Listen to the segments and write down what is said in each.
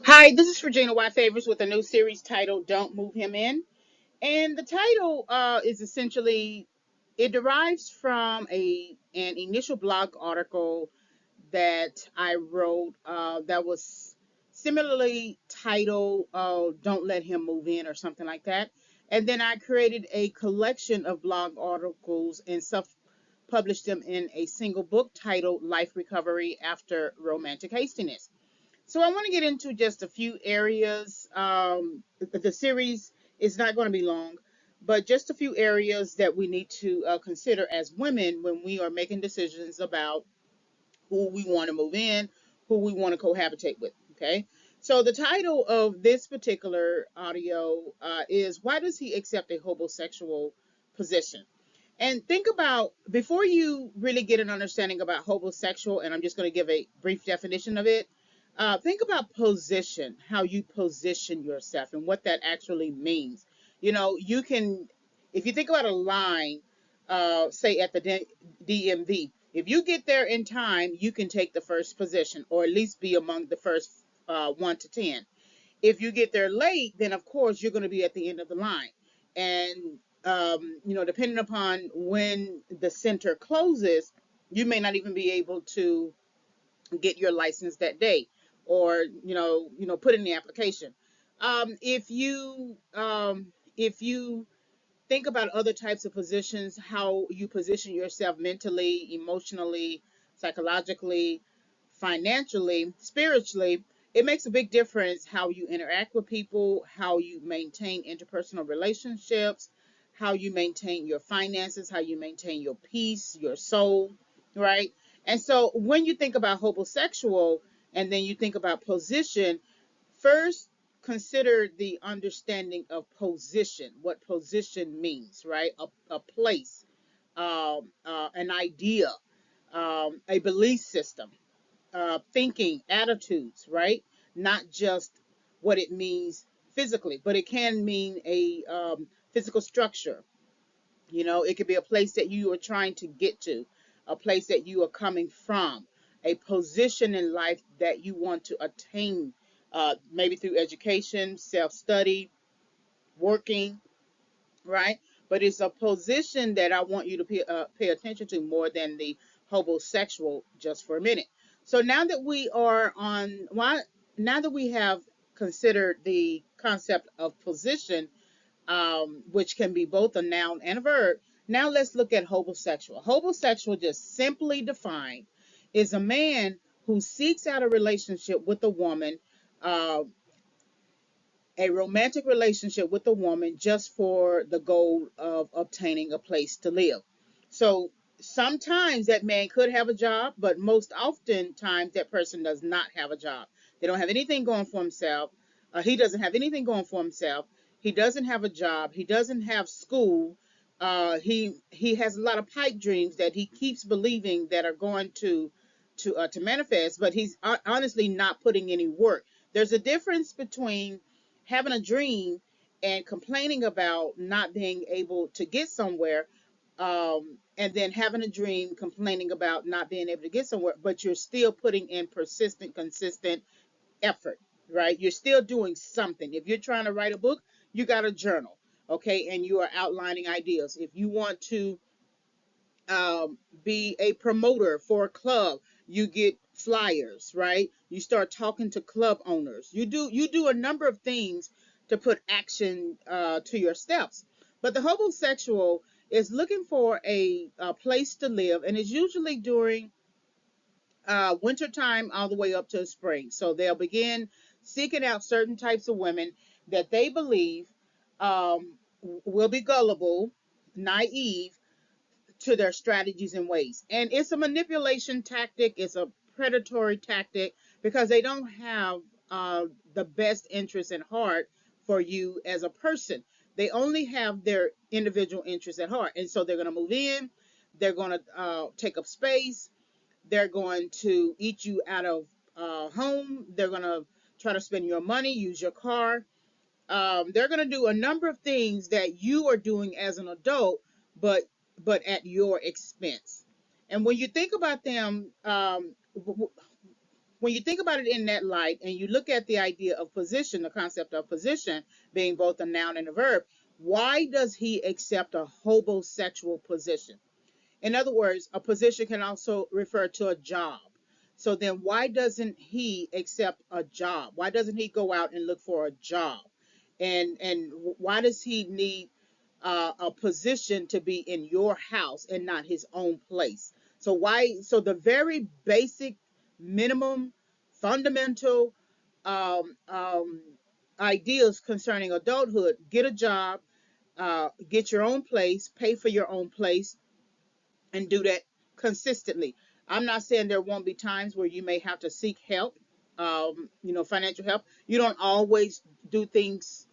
Hi, this is Regina Y Favors with a new series titled Don't Move Him In. And the title is essentially, it derives from an initial blog article that I wrote that was similarly titled Don't Let Him Move In or something like that. And then I created a collection of blog articles and self-published them in a single book titled Life Recovery After Romantic Hastiness. So I want to get into just a few areas. The series is not going to be long, but just a few areas that we need to consider as women when we are making decisions about who we want to move in, who we want to cohabitate with. Okay. So the title of this particular audio is "Why Does He Accept a Hobosexual Position?" And think about, before you really get an understanding about hobosexual, and I'm just going to give a brief definition of it. Think about position, how you position yourself, and what that actually means. You can, if you think about a line, say at the DMV, if you get there in time, you can take the first position, or at least be among the first 1 to 10. If you get there late, then of course you're going to be at the end of the line. And depending upon when the center closes, you may not even be able to get your license that day, or put in the application. If you think about other types of positions, how you position yourself mentally, emotionally, psychologically, financially, spiritually, it makes a big difference how you interact with people, how you maintain interpersonal relationships, how you maintain your finances, how you maintain your peace, your soul, right? And so when you think about hobosexual and then you think about position, first consider the understanding of position, what position means, right? A place, an idea, a belief system, thinking, attitudes, right? Not just what it means physically, but it can mean a physical structure. It could be a place that you are trying to get to, a place that you are coming from, a position in life that you want to attain, maybe through education, self study, working, right? But it's a position that I want you to pay attention to more than the hobosexual, just for a minute. So now that we are on, why, now that we have considered the concept of position, which can be both a noun and a verb, now let's look at hobosexual. Hobosexual, just simply defined, is a man who seeks out a relationship with a woman, uh, a romantic relationship with a woman, just for the goal of obtaining a place to live. So sometimes that man could have a job, but most often times that person does not have a job. They don't have anything going for himself. He doesn't have anything going for himself. He doesn't have a job. He doesn't have school. He has a lot of pipe dreams that he keeps believing that are going to manifest, but he's honestly not putting any work. There's a difference between having a dream and complaining about not being able to get somewhere, and then having a dream, complaining about not being able to get somewhere, but you're still putting in persistent, consistent effort, right? You're still doing something. If you're trying to write a book, you got a journal, okay, and you are outlining ideas. If you want to be a promoter for a club, you get flyers, right? You start talking to club owners. You do a number of things to put action to your steps. But the hobosexual is looking for a place to live, and it's usually during winter time all the way up to spring. So they'll begin seeking out certain types of women that they believe will be gullible, naive to their strategies and ways. And it's a manipulation tactic, it's a predatory tactic, because they don't have the best interest in heart for you as a person. They only have their individual interests at heart. And so they're going to move in, they're going to take up space, they're going to eat you out of home, they're going to try to spend your money, use your car. They're going to do a number of things that you are doing as an adult, but at your expense. And when you think about them, when you think about it in that light and you look at the idea of position, the concept of position being both a noun and a verb, why does he accept a hobosexual position? In other words, a position can also refer to a job. So then why doesn't he accept a job? Why doesn't he go out and look for a job? And why does he need a position to be in your house and not his own place? So why? So the very basic, minimum, fundamental um, ideas concerning adulthood: get a job, get your own place, pay for your own place, and do that consistently. I'm not saying there won't be times where you may have to seek help, financial help. You don't always do things,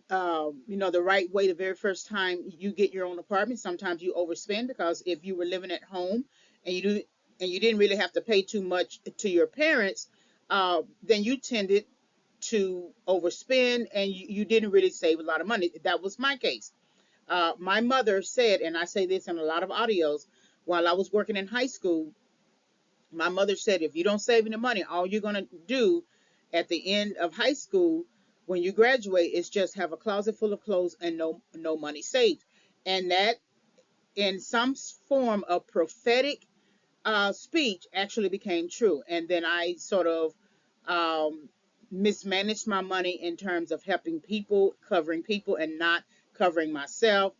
the right way the very first time you get your own apartment. Sometimes you overspend because if you were living at home and you didn't really have to pay too much to your parents, then you tended to overspend and you didn't really save a lot of money. That was my case. My mother said, and I say this in a lot of audios, while I was working in high school, my mother said, if you don't save any money, all you're going to do at the end of high school, when you graduate, is just have a closet full of clothes and no money saved. And that, in some form of prophetic speech, actually became true. And then I sort of um, mismanaged my money in terms of helping people, covering people, and not covering myself.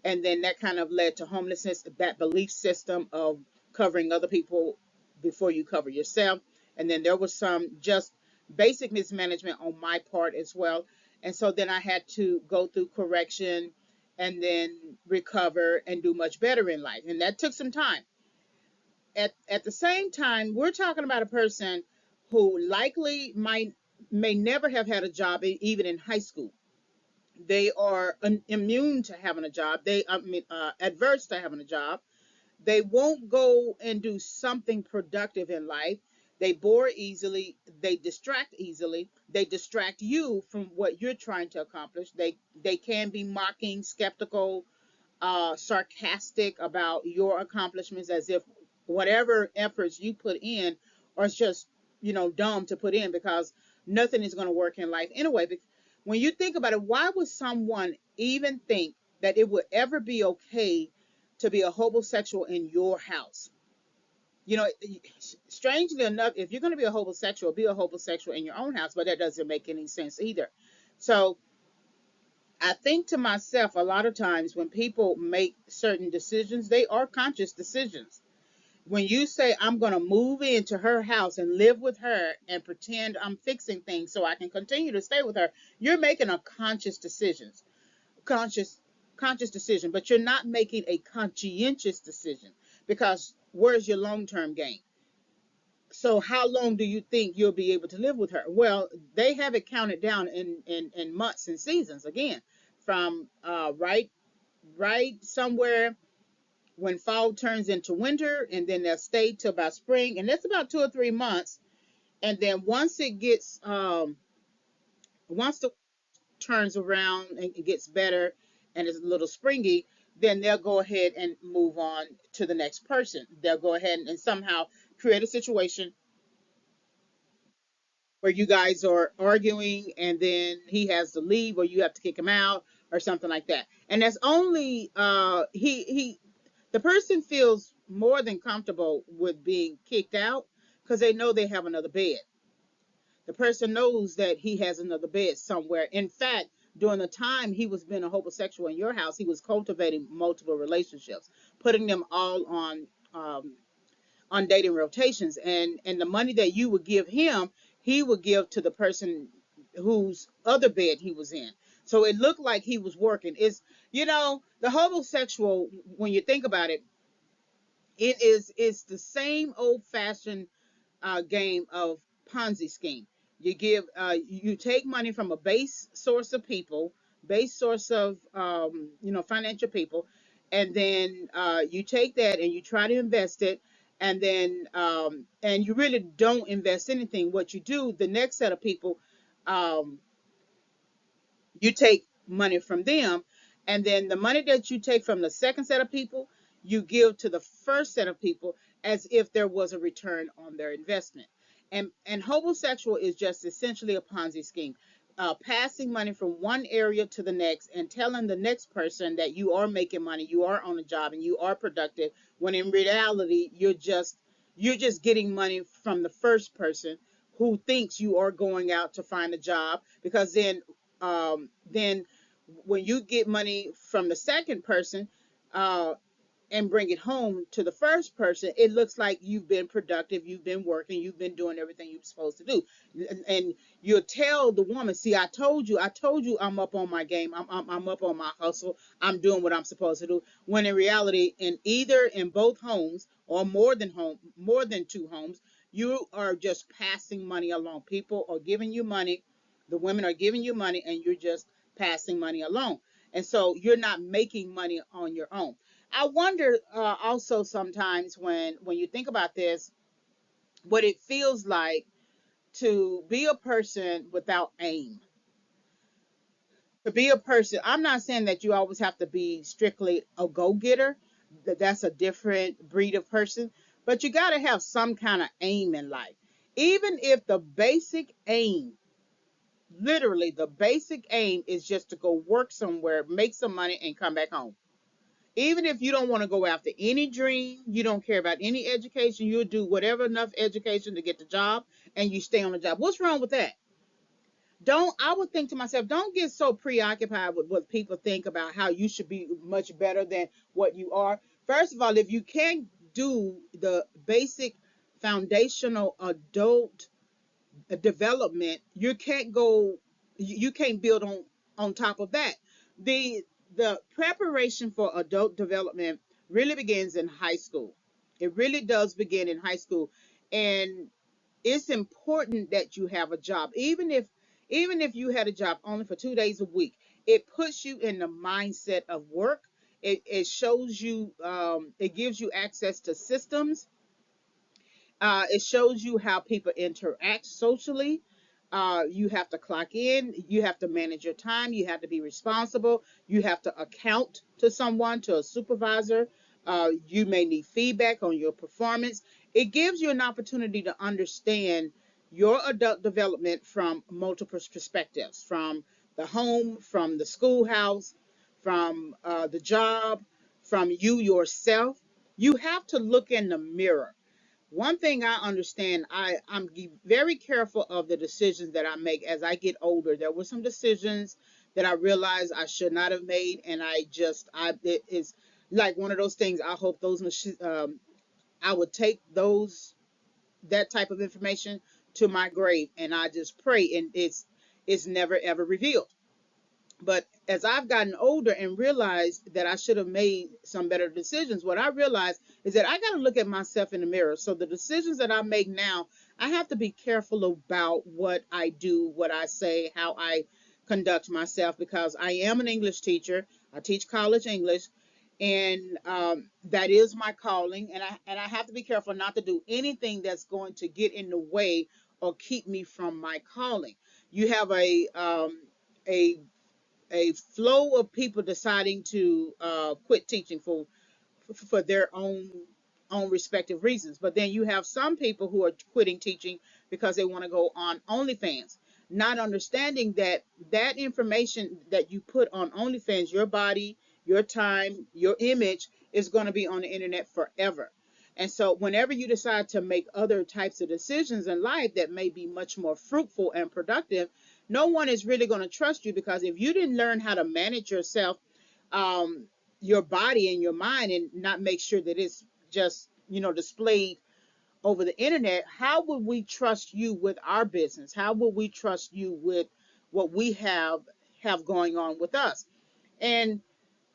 And then that kind of led to homelessness, that belief system of covering other people before you cover yourself. And then there was some just basic mismanagement on my part as well. And so then I had to go through correction and then recover and do much better in life. And that took some time. At the same time, we're talking about a person who likely may never have had a job even in high school. They are immune to having a job. They adverse to having a job. They won't go and do something productive in life. They bore easily. They distract easily. They distract you from what you're trying to accomplish. They can be mocking, skeptical, sarcastic about your accomplishments, as if whatever efforts you put in are just, dumb to put in because nothing is going to work in life anyway. When you think about it, why would someone even think that it would ever be okay to be a homosexual in your house? You know, strangely enough, if you're going to be a homosexual in your own house, but that doesn't make any sense either. So I think to myself, a lot of times when people make certain decisions, they are conscious decisions. When you say, I'm going to move into her house and live with her and pretend I'm fixing things so I can continue to stay with her, you're making a conscious, conscious decision, but you're not making a conscientious decision because where's your long term gain? So how long do you think you'll be able to live with her? Well, they have it counted down in months and seasons again, from right somewhere when fall turns into winter, and then they'll stay till about spring, and that's about 2 or 3 months. And then once the turns around and it gets better and it's a little springy, then they'll go ahead and move on to the next person. They'll go ahead and somehow create a situation where you guys are arguing and then he has to leave or you have to kick him out or something like that. And that's only he the person feels more than comfortable with being kicked out because they know they have another bed. The person knows that he has another bed somewhere. In fact, during the time he was being a homosexual in your house, he was cultivating multiple relationships, putting them all on dating rotations, and the money that you would give him, he would give to the person whose other bed he was in. So it looked like he was working. The homosexual, when you think about it, it's the same old fashioned game of Ponzi scheme. You take money from a base source of financial people, and then you take that and you try to invest it, and you really don't invest anything. What you do, the next set of people, um, you take money from them, and then the money that you take from the second set of people, you give to the first set of people as if there was a return on their investment. And homosexual is just essentially a Ponzi scheme, passing money from one area to the next and telling the next person that you are making money, you are on a job, and you are productive. When in reality, you're just getting money from the first person who thinks you are going out to find a job. Because then when you get money from the second person, uh, and bring it home to the first person, it looks like you've been productive, you've been working, you've been doing everything you're supposed to do. And you'll tell the woman, see, I told you I'm up on my game, I'm up on my hustle, I'm doing what I'm supposed to do. When in reality, in both homes, or more than two homes, you are just passing money along. People are giving you money, the women are giving you money, and you're just passing money along. And so you're not making money on your own. I wonder, also sometimes when you think about this, what it feels like to be a person without aim. To be a person, I'm not saying that you always have to be strictly a go-getter. That's a different breed of person. But you got to have some kind of aim in life. Even if the basic aim, literally the basic aim, is just to go work somewhere, make some money, and come back home. Even if you don't want to go after any dream, you don't care about any education, you'll do whatever enough education to get the job, and you stay on the job. What's wrong with that? Don't I would think to myself, don't get so preoccupied with what people think about how you should be much better than what you are. First of all, if you can't do the basic foundational adult development, you can't build on top of that. The preparation for adult development really begins in high school. It really does begin in high school. And it's important that you have a job, even if you had a job only for 2 days a week. It puts you in the mindset of work. It shows you, it gives you access to systems. It shows you how people interact socially. You have to clock in. You have to manage your time. You have to be responsible. You have to account to someone, to a supervisor. You may need feedback on your performance. It gives you an opportunity to understand your adult development from multiple perspectives, from the home, from the schoolhouse, from the job, from you yourself. You have to look in the mirror. One thing I understand, I'm very careful of the decisions that I make as I get older. There were some decisions that I realized I should not have made, and it is like one of those things. I hope I would take that type of information to my grave, and I just pray, and it's never ever revealed. But as I've gotten older and realized that I should have made some better decisions, what I realized is that I got to look at myself in the mirror. So the decisions that I make now, I have to be careful about what I do, what I say, how I conduct myself, because I am an English teacher. I teach college English, and that is my calling. And I have to be careful not to do anything that's going to get in the way or keep me from my calling. You have a flow of people deciding to quit teaching for their own respective reasons. But then you have some people who are quitting teaching because they want to go on OnlyFans, not understanding that that information that you put on OnlyFans, your body, your time, your image, is going to be on the internet forever. And so whenever you decide to make other types of decisions in life that may be much more fruitful and productive, no one is really going to trust you, because if you didn't learn how to manage yourself, um, your body and your mind, and not make sure that it's just displayed over the internet, how would we trust you with our business? How would we trust you with what we have going on with us? And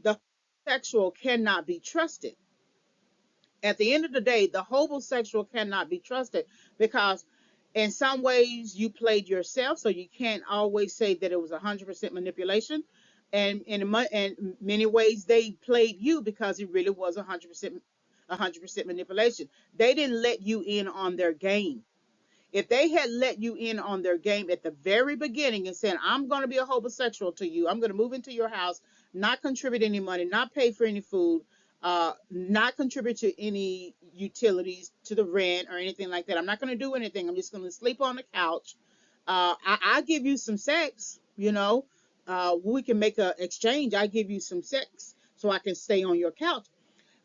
the sexual cannot be trusted. At the end of the day, the homosexual cannot be trusted, because in some ways you played yourself, so you can't always say that it was 100% manipulation. And in many ways they played you, because it really was 100% manipulation. They didn't let you in on their game. If they had let you in on their game at the very beginning and said, I'm going to be a homosexual to you, I'm going to move into your house, not contribute any money, not pay for any food, not contribute to any utilities, to the rent or anything like that. I'm not going to do anything. I'm just going to sleep on the couch. I give you some sex, you know. We can make a exchange. I give you some sex so I can stay on your couch.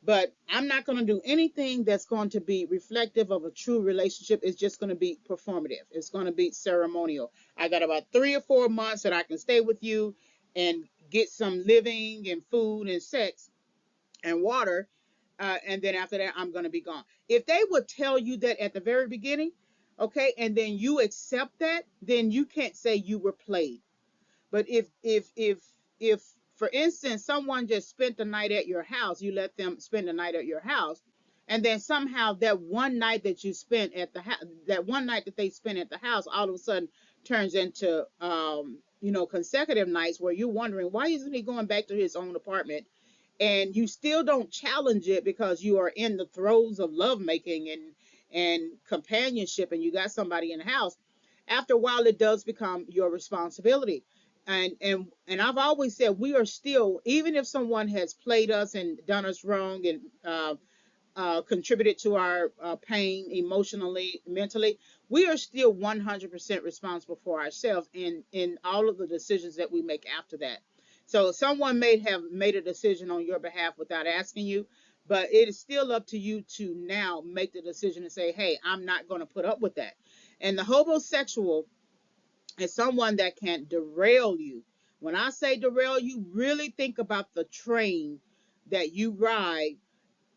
But I'm not going to do anything that's going to be reflective of a true relationship. It's just going to be performative. It's going to be ceremonial. I got about 3 or 4 months that I can stay with you and get some living and food and sex and water. And then after that, I'm going to be gone. If they would tell you that at the very beginning, okay, and then you accept that, then you can't say you were played. But if for instance someone just spent the night at your house, you let them spend the night at your house, and then somehow that one night that you spent at the house, that one night that they spent at the house, all of a sudden turns into consecutive nights where you're wondering why isn't he going back to his own apartment, and you still don't challenge it because you are in the throes of lovemaking and companionship, and you got somebody in the house. After a while, it does become your responsibility. And I've always said we are still, even if someone has played us and done us wrong and contributed to our pain emotionally, mentally, we are still 100% responsible for ourselves in all of the decisions that we make after that. So someone may have made a decision on your behalf without asking you, but it is still up to you to now make the decision and say, hey, I'm not going to put up with that. And the hobosexual is someone that can derail you. When I say derail you, really think about the train that you ride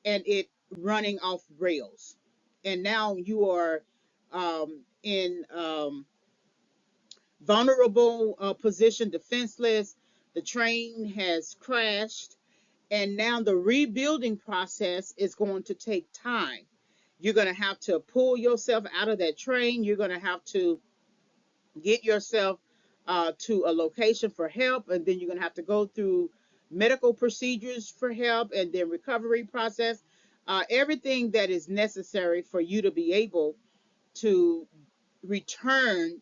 and it running off rails. And now you are in vulnerable position, defenseless. The train has crashed, and now the rebuilding process is going to take time. You're going to have to pull yourself out of that train. You're going to have to get yourself to a location for help, and then you're going to have to go through medical procedures for help, and then recovery process, everything that is necessary for you to be able to return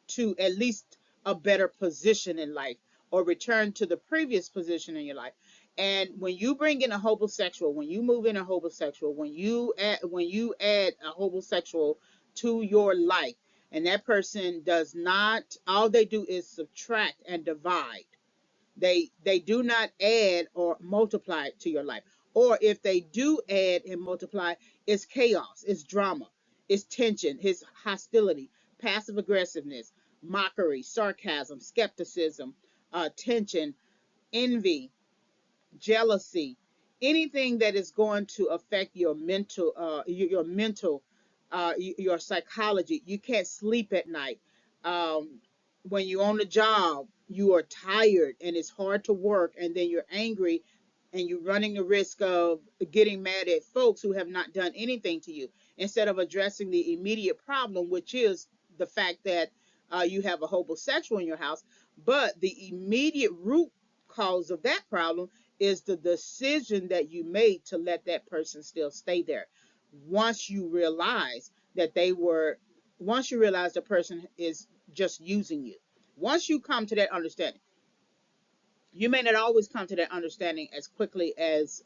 to at least a better position in life, or return to the previous position in your life. And when you bring in a hobosexual, when you move in a hobosexual, when you add a hobosexual to your life, and that person does not, all they do is subtract and divide. They do not add or multiply to your life. Or if they do add and multiply, it's chaos, it's drama, it's tension, it's hostility, passive aggressiveness, mockery, sarcasm, skepticism, tension, envy, jealousy, anything that is going to affect your mental, your psychology. You can't sleep at night. When you're on the job, you are tired and it's hard to work, and then you're angry, and you're running the risk of getting mad at folks who have not done anything to you, instead of addressing the immediate problem, which is the fact that you have a homosexual in your house. But the immediate root cause of that problem is the decision that you made to let that person still stay there. Once you realize that they were, once you realize the person is just using you, once you come to that understanding, you may not always come to that understanding as quickly as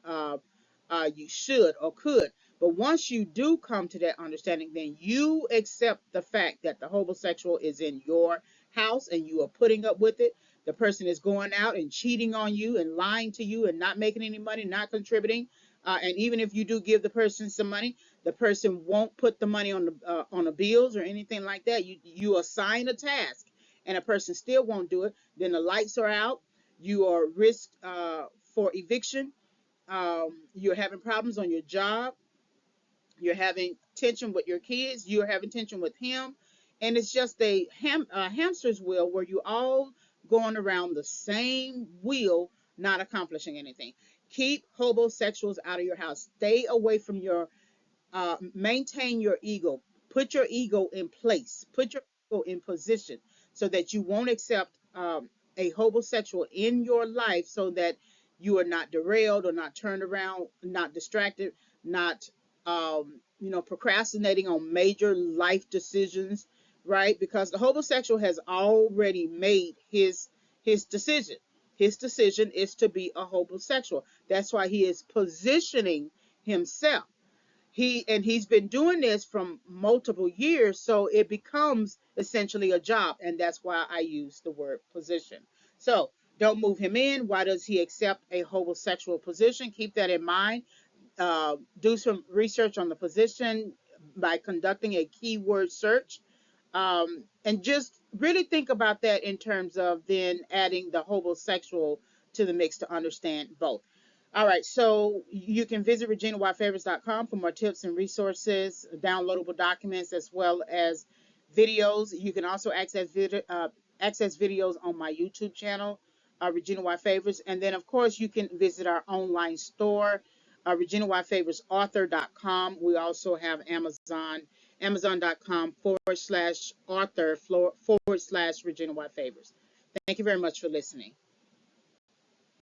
you should or could. But once you do come to that understanding, then you accept the fact that the homosexual is in your house and you are putting up with it. The person is going out and cheating on you and lying to you and not making any money, not contributing. And even if you do give the person some money, the person won't put the money on the bills or anything like that. You assign a task, and a person still won't do it. Then the lights are out. You are risked for eviction. You're having problems on your job. You're having tension with your kids. You're having tension with him. And it's just a hamster's wheel where you all going around the same wheel, not accomplishing anything. Keep hobosexuals out of your house. Stay away from your, maintain your ego. Put your ego in place. Put your ego in position so that you won't accept a homosexual in your life, so that you are not derailed or not turned around, not distracted, not procrastinating on major life decisions, right? Because the homosexual has already made his decision. His decision is to be a homosexual. That's why he is positioning himself. He's been doing this from multiple years, so it becomes essentially a job, and that's why I use the word position. So don't move him in. Why does he accept a homosexual position? Keep that in mind. Do some research on the position by conducting a keyword search, and just really think about that in terms of then adding the homosexual to the mix to understand both. All right, so you can visit reginawhitefavors.com for more tips and resources, downloadable documents, as well as videos. You can also access videos on my YouTube channel, Regina White Favors. And then, of course, you can visit our online store, ReginaWhiteFavorsAuthor.com. We also have Amazon.com/author/Regina White Favors. Thank you very much for listening.